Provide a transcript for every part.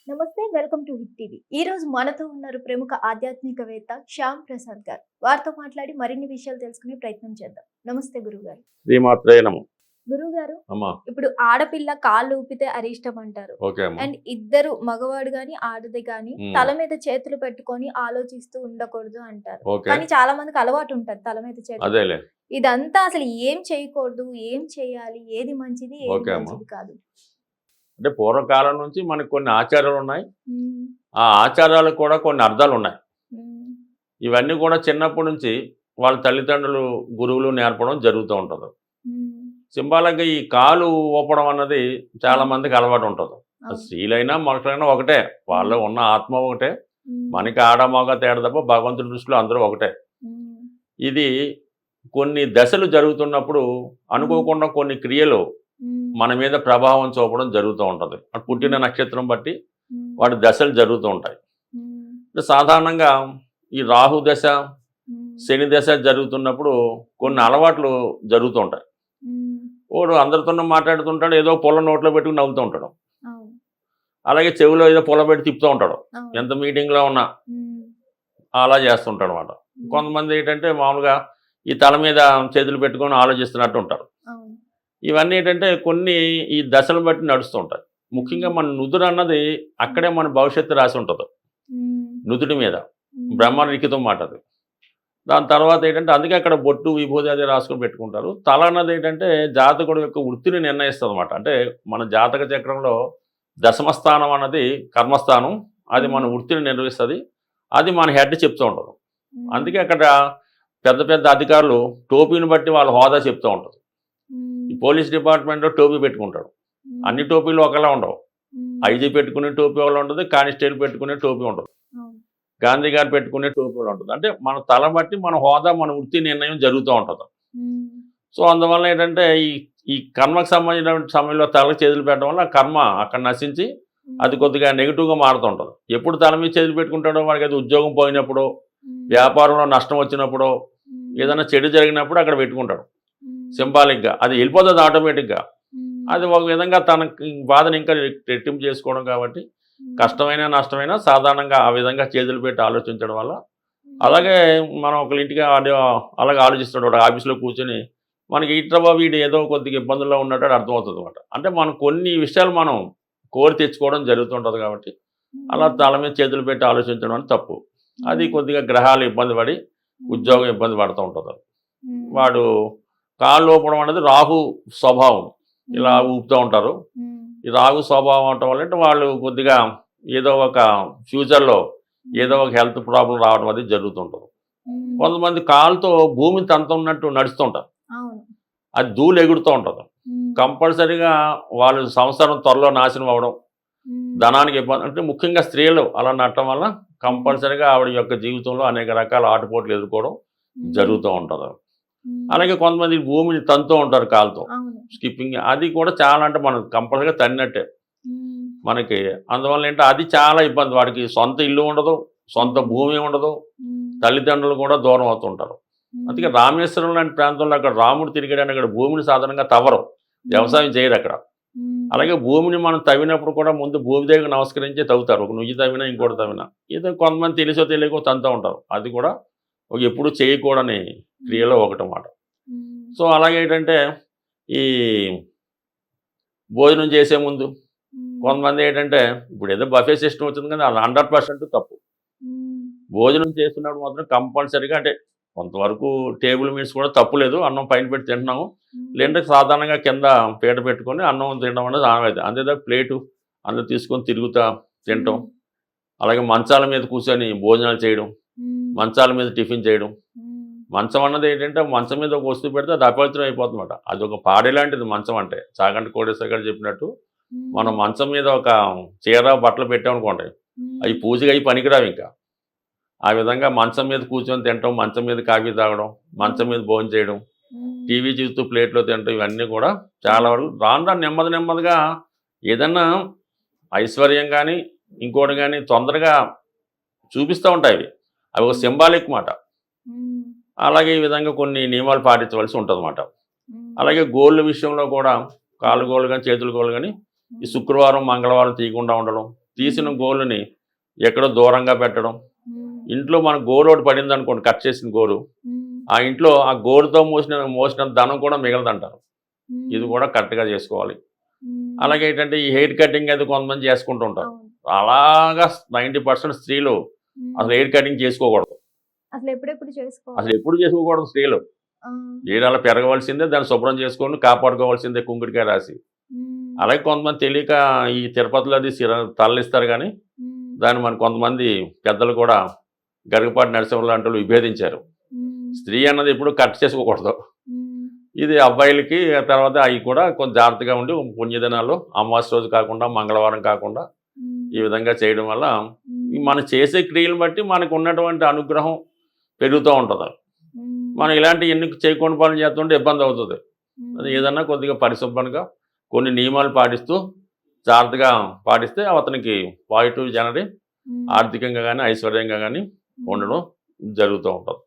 నమస్తే, welcome to hit TV. ఈ రోజు మనతో ఉన్నారు ప్రముఖ ఆధ్యాత్మికవేత్త శ్యామ్ ప్రసాద్ గారు. వారితో మాట్లాడి మరిన్ని విషయాలు తెలుసుకునే ప్రయత్నం చేద్దాం. నమస్తే గురుగారు. శ్రీమాత్రే నమః. గురుగారు, అమ్మా. ఇప్పుడు ఆడపిల్ల కాళ్ళు ఊపితే అరిష్టం అంటారు. ఓకే అమ్మా. అండ్ ఇద్దరు మగవాడు గాని ఆడది గాని తల మీద చేతులు పెట్టుకొని ఆలోచిస్తూ ఉండకూడదు అంటారు. ఓకే. కానీ చాలా మందికి అలవాటు ఉంటది తల మీద చేతులు. అదేలే. ఇదంతా అసలు ఏం చేయకూడదు, ఏం చేయాలి, ఏది మంచిది, ఏది ఓకే అమ్మా. మంచిది కాదు? అంటే పూర్వకాలం నుంచి మనకు కొన్ని ఆచారాలు ఉన్నాయి. ఉమ్, ఆ ఆచారాలకు కూడా కొన్ని అర్థాలు ఉన్నాయి. ఉమ్, ఇవన్నీ కూడా చిన్నప్పటి నుంచి వాళ్ళ తల్లిదండ్రులు, గురువులు నేర్పడం జరుగుతూ ఉంటుంది. ఉమ్, సింబాలిక్గా ఈ కాలు ఊపడం అన్నది చాలా మందికి అలవాటు ఉంటుంది. అవును. స్త్రీలైనా మనుషులైనా ఒకటే, వాళ్ళు ఉన్న ఆత్మ ఒకటే. ఉమ్, మనకి ఆడ మగ తేడా తప్ప భగవంతుడి దృష్టిలో అందరూ ఒకటే. ఉమ్, ఇది కొన్ని దశలు జరుగుతున్నప్పుడు అనుకోకుండా కొన్ని క్రియలు ఉమ్, మన మీద ప్రభావం చూపడం జరుగుతూ ఉంటుంది. పుట్టిన నక్షత్రం బట్టి ఉమ్, వాటి దశలు జరుగుతూ ఉంటాయి. ఉమ్, సాధారణంగా ఈ రాహు దశ, ఉమ్, శని దశ జరుగుతున్నప్పుడు కొన్ని అలవాట్లు జరుగుతూ ఉంటాయి. ఉమ్, వాడు అందరితోనూ మాట్లాడుతుంటాడు, ఏదో పొల్ల నోట్లో పెట్టుకుని నవ్వుతూ ఉంటాడు. అవును, అలాగే చెవిలో ఏదో పొల్ల పెట్టి తిప్పుతూ ఉంటాడు. అవును. ఎంత మీటింగ్లో ఉన్నా ఉమ్, అలా చేస్తుంటాడు అనమాట. ఉమ్, కొంతమంది ఏంటంటే మామూలుగా ఈ తల మీద చేతులు పెట్టుకొని ఆలోచిస్తున్నట్టు ఉంటారు. అవును. ఇవన్నీ ఏంటంటే కొన్ని ఈ దశలను బట్టి నడుస్తూ ఉంటాయి. ముఖ్యంగా మన నుదురు అన్నది అక్కడే మన భవిష్యత్తు రాసి ఉంటుంది. ఉమ్, నుదుటి మీద ఉమ్, బ్రహ్మ లిఖితం మాట అది. దాని తర్వాత ఏంటంటే అందుకే అక్కడ బొట్టు, విభూది అది రాసుకొని పెట్టుకుంటారు. తల అన్నది ఏంటంటే జాతకుడు యొక్క వృత్తిని నిర్ణయిస్తుంది అనమాట. అంటే మన జాతక చక్రంలో దశమ స్థానం అన్నది కర్మస్థానం, అది మన వృత్తిని నిర్వహిస్తుంది. అది మన హెడ్ చెప్తూ ఉంటుంది. ఉమ్, అందుకే అక్కడ పెద్ద పెద్ద అధికారులు టోపీని బట్టి వాళ్ళ హోదా చెప్తూ ఉంటుంది. ఈ ఉమ్, పోలీస్ డిపార్ట్మెంట్లో టోపీ పెట్టుకుంటాడు. ఉమ్, అన్ని టోపీలు ఒకలా ఉండవు. ఉమ్, ఐజీ పెట్టుకునే టోపీ ఒకలా ఉంటుంది, కానిస్టేబుల్ పెట్టుకునే టోపీ ఉంటుంది, అవును. గాంధీ గారు పెట్టుకునే టోపీ ఒకలా ఉంటుంది. అంటే మన తల బట్టి మన హోదా, మన వృత్తి నిర్ణయం జరుగుతూ ఉంటుంది. ఉమ్, సో అందువల్ల ఏంటంటే ఈ ఈ కర్మకు సంబంధించిన సమయంలో తలకు చేతులు పెట్టడం వల్ల ఆ కర్మ అక్కడ నశించి అది కొద్దిగా నెగిటివ్గా మారుతూ ఉంటుంది. ఎప్పుడు తల మీద చేతులు పెట్టుకుంటాడో వాడికి అది ఉద్యోగం పోయినప్పుడు, ఉమ్, వ్యాపారంలో నష్టం వచ్చినప్పుడు, ఉమ్, ఏదైనా చెడు జరిగినప్పుడు అక్కడ పెట్టుకుంటాడు. ఉమ్, సింబాలిక్గా అది వెళ్ళిపోతుంది ఆటోమేటిక్గా. ఉమ్, అది ఒక విధంగా తనకి బాధను ఇంకా రెట్టింపు చేసుకోవడం కాబట్టి ఉమ్, కష్టమైనా నష్టమైనా సాధారణంగా ఆ విధంగా చేతులు పెట్టి ఆలోచించడం వల్ల. అలాగే మనం ఒకళ్ళ ఇంటికి అలాగే ఆలోచిస్తాడు, ఒక ఆఫీస్లో కూర్చొని మనకి ఇట్లా వీడు ఏదో కొద్దిగా ఇబ్బందుల్లో ఉన్నట్టు అర్థమవుతుంది అనమాట. అంటే మనం కొన్ని విషయాలు మనం కోరి తెచ్చుకోవడం జరుగుతుంటుంది కాబట్టి అలా తల మీద చేతులు పెట్టి ఆలోచించడం అని తప్పు. అది కొద్దిగా గ్రహాలు ఇబ్బంది పడి ఉద్యోగం ఇబ్బంది పడుతూ ఉంటుంది. ఉమ్, వాడు కాళ్ళు ఊపడం అనేది రాహు స్వభావం, ఇలా ఊపుతూ ఉంటారు. ఉమ్, ఈ రాహు స్వభావం అవటం వల్ల అంటే వాళ్ళు కొద్దిగా ఏదో ఒక ఫ్యూచర్లో ఏదో ఒక హెల్త్ ప్రాబ్లం రావడం అది జరుగుతుంటుంది. ఉమ్, కొంతమంది కాలుతో భూమిని తంతున్నట్టు నడుస్తుంటారు, అవును. అది ధూళి ఎగురుతూ ఉంటుంది. ఉమ్, కంపల్సరీగా వాళ్ళు సంవత్సరం త్వరలో నాశనం అవ్వడం, ఉమ్, ధనానికి ఇబ్బంది, అంటే ముఖ్యంగా స్త్రీలు అలా నడటం వల్ల కంపల్సరీగా ఆవిడ యొక్క జీవితంలో అనేక రకాల ఆటుపోట్లు ఎదుర్కోవడం ఉమ్, జరుగుతూ ఉంటుంది. ఉమ్, అలాగే కొంతమంది భూమిని తంతూ ఉంటారు కాలుతో, అవును. స్కిప్పింగ్, అది కూడా చాలా అంటే మనం కంపల్సరీగా తన్నట్టే ఉమ్, మనకి. అందువల్ల ఏంటంటే అది చాలా ఇబ్బంది. వాడికి సొంత ఇల్లు ఉండదు, సొంత భూమి ఉండదు, ఉమ్, తల్లిదండ్రులు కూడా దూరం అవుతుంటారు. ఉమ్, అందుకే రామేశ్వరం లాంటి ప్రాంతంలో అక్కడ రాముడు తిరిగాడని అక్కడ భూమిని సాధారణంగా తవ్వరు, వ్యవసాయం చేయరు అక్కడ. ఉమ్, అలాగే భూమిని మనం తవ్వినప్పుడు కూడా ముందు భూమిదేవికి నమస్కరించే తవ్వుతారు. ఒక నుయ్యి తవ్వినా ఇంకోటి తవ్వినా ఏదో కొంతమంది తెలిసో తెలియకో తంతూ ఉంటారు. అది కూడా ఒక ఎప్పుడు చేయకూడని క్రియలో ఒకటమాట. ఉమ్, సో అలాగే ఏంటంటే ఈ భోజనం చేసే ముందు ఉమ్, కొంతమంది ఏంటంటే ఇప్పుడు ఏదో బఫే సిస్టమ్ వచ్చింది కదా, అది 100% తప్పు. ఉమ్, భోజనం చేస్తున్నప్పుడు మాత్రం కంపల్సరీగా అంటే కొంతవరకు టేబుల్ మీట్స్ కూడా తప్పులేదు, అన్నం పైన పెట్టి తింటున్నాము, లేదంటే సాధారణంగా కింద పీట పెట్టుకొని అన్నం తినడం అనేది ఆనవాయితీ. అంతేదా ప్లేటు అందులో తీసుకొని తిరుగుతా తినటం, అలాగే మంచాల మీద కూర్చొని భోజనాలు చేయడం, ఉమ్, మంచాల మీద టిఫిన్ చేయడం. ఉమ్, మంచం అన్నది ఏంటంటే మంచం మీద ఒక వస్తువు పెడితే అది అపవిత్రం అయిపోతుందన్నమాట. అది ఒక పాడే లాంటిది మంచం అంటే. చాగంటి కోటేశ్వర గారు చెప్పినట్టు ఉమ్, మనం మంచం మీద ఒక చీర బట్టలు పెట్టామనుకోండి, ఉమ్, అవి పూజగా అవి పనికిరావు ఇంకా. ఆ విధంగా మంచం మీద కూర్చొని తినటం, మంచం మీద కాఫీ తాగడం, మంచం మీద భోజనం చేయడం, ఉమ్, టీవీ చూస్తూ ప్లేట్లో తినటం, ఇవన్నీ కూడా చాలా వరకు రాను రాను నెమ్మది నెమ్మదిగా ఏదన్నా ఐశ్వర్యం కానీ ఇంకోటి కానీ తొందరగా చూపిస్తూ ఉంటాయి. అవి ఒక సింబాలిక్ మాట. ఉమ్, అలాగే ఈ విధంగా కొన్ని నియమాలు పాటించవలసి ఉంటుందన్నమాట. ఉమ్, అలాగే గోళ్ళ విషయంలో కూడా కాళ్ళు గోళ్ళు కానీ చేతులు గోళ్ళు కానీ ఈ శుక్రవారం మంగళవారం తీయకుండా ఉండడం, తీసిన గోలుని ఎక్కడో దూరంగా పెట్టడం. ఇంట్లో మన గోరు ఒకటి పడింది అనుకోండి, కట్ చేసిన గోరు, ఆ ఇంట్లో ఆ గోరుతో మోసిన ధనం కూడా మిగలదంటారు. ఇది కూడా కరెక్ట్గా చేసుకోవాలి. అలాగే ఏంటంటే ఈ హెయిర్ కటింగ్ అయితే కొంతమంది చేసుకుంటూ ఉంటారు. అలాగా 90% స్త్రీలు అసలు హెయిర్ కటింగ్ చేసుకోకూడదు. అసలు ఎప్పుడెప్పుడు చేసుకోవాలి? అసలు ఎప్పుడు చేసుకోకూడదు స్త్రీలు. హెయిర్ అలా పెరగవలసిందే, దాన్ని శుభ్రం చేసుకొని కాపాడుకోవాల్సిందే కుంకుడికాయ రాసి. అలాగే కొంతమంది తెలియక ఈ తిరుపతిలో అది తరలిస్తారు, కానీ దాన్ని మన కొంతమంది పెద్దలు కూడా గరికపాటి నరసింహరావు లాంటి వాళ్ళు విభేదించారు. స్త్రీ అన్నది ఎప్పుడు కట్ చేసుకోకూడదు. ఇది అబ్బాయిలకి. తర్వాత అవి కూడా కొంచెం జాగ్రత్తగా ఉండి పుణ్యదినాలు అమావాస్య రోజు కాకుండా మంగళవారం కాకుండా ఈ విధంగా చేయడం వల్ల మనం చేసే క్రియలను బట్టి మనకు ఉన్నటువంటి అనుగ్రహం పెరుగుతూ ఉంటుంది. మనం ఇలాంటి ఎన్ని చేయకుండా పనులు చేస్తుంటే ఇబ్బంది అవుతుంది. అది ఏదన్నా కొద్దిగా పరిశుభ్రంగా కొన్ని నియమాలు పాటిస్తూ జాగ్రత్తగా పాటిస్తే అతనికి పాజిటివ్ జనరి ఆర్థికంగా కానీ ఐశ్వర్యంగా కానీ ఉండడం జరుగుతూ ఉంటుంది.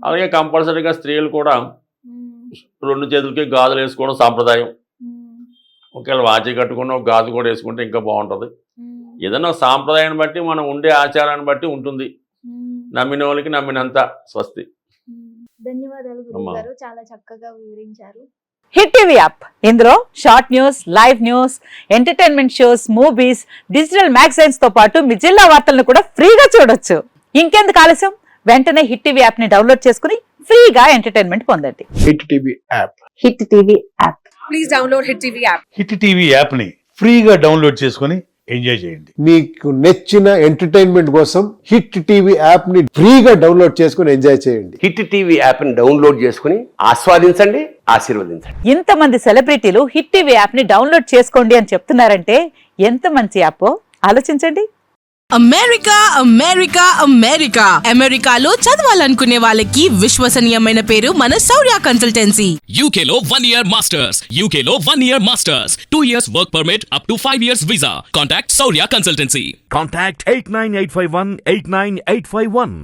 అలాగే కంపల్సరీగా స్త్రీలు కూడా 2 చేతులకి గాజులు వేసుకోవడం సాంప్రదాయం. ఒకవేళ వాచి కట్టుకున్న ఒక గాజు కూడా వేసుకుంటే ఇంకా బాగుంటుంది. ఏదైనా సాంప్రదాయాన్ని బట్టి మనం ఉండే ఆచారాన్ని బట్టి ఉంటుంది. నమ్మిన వాళ్ళకి నమ్మినంత. స్వస్తి. ధన్యవాదాలు గురువు గారు, చాలా చక్కగా వివరించారు. హిట్ టీవీ యాప్, ఇందులో short news, live news, entertainment shows, movies, digital magazines తో పాటు మీ జిల్లా వార్తలను కూడా ఫ్రీగా చూడొచ్చు. ఇంకెందుకు ఆలస్యం, వెంటనే హిట్ టీవీ యాప్ ని డౌన్లోడ్ చేసుకుని ఫ్రీగా ఎంటర్టైన్మెంట్ పొందండి. Hit TV app. Hit TV app. Please download hit TV app. Hit TV app ని ఫ్రీగా డౌన్లోడ్ చేసుకొని ఎంజాయ్ చేయండి. మీకు నచ్చిన ఎంటర్టైన్మెంట్ కోసం హిట్ టీవీ యాప్ ని ఫ్రీగా డౌన్లోడ్ చేసుకొని ఎంజాయ్ చేయండి. హిట్ టీవీ యాప్ ని డౌన్లోడ్ చేసుకుని ఆస్వాదించండి, ఆశీర్వదించండి. ఇంతమంది సెలబ్రిటీలు హిట్ టీవీ యాప్ ని డౌన్లోడ్ చేసుకోండి అని చెప్తున్నారంటే ఎంత మంచి యాప్ ఆలోచించండి. అమెరికా అమెరికా అమెరికా అమెరికాలో చదవాలనుకునే వాళ్ళకి విశ్వసనీయమైన పేరు మన శౌర్య కన్సల్టెన్సీ. UK లో 1 year masters. UK లో 1 year masters. 2 years work permit up to 5 years visa. Contact Saurya Consultancy. Contact 89851 89851.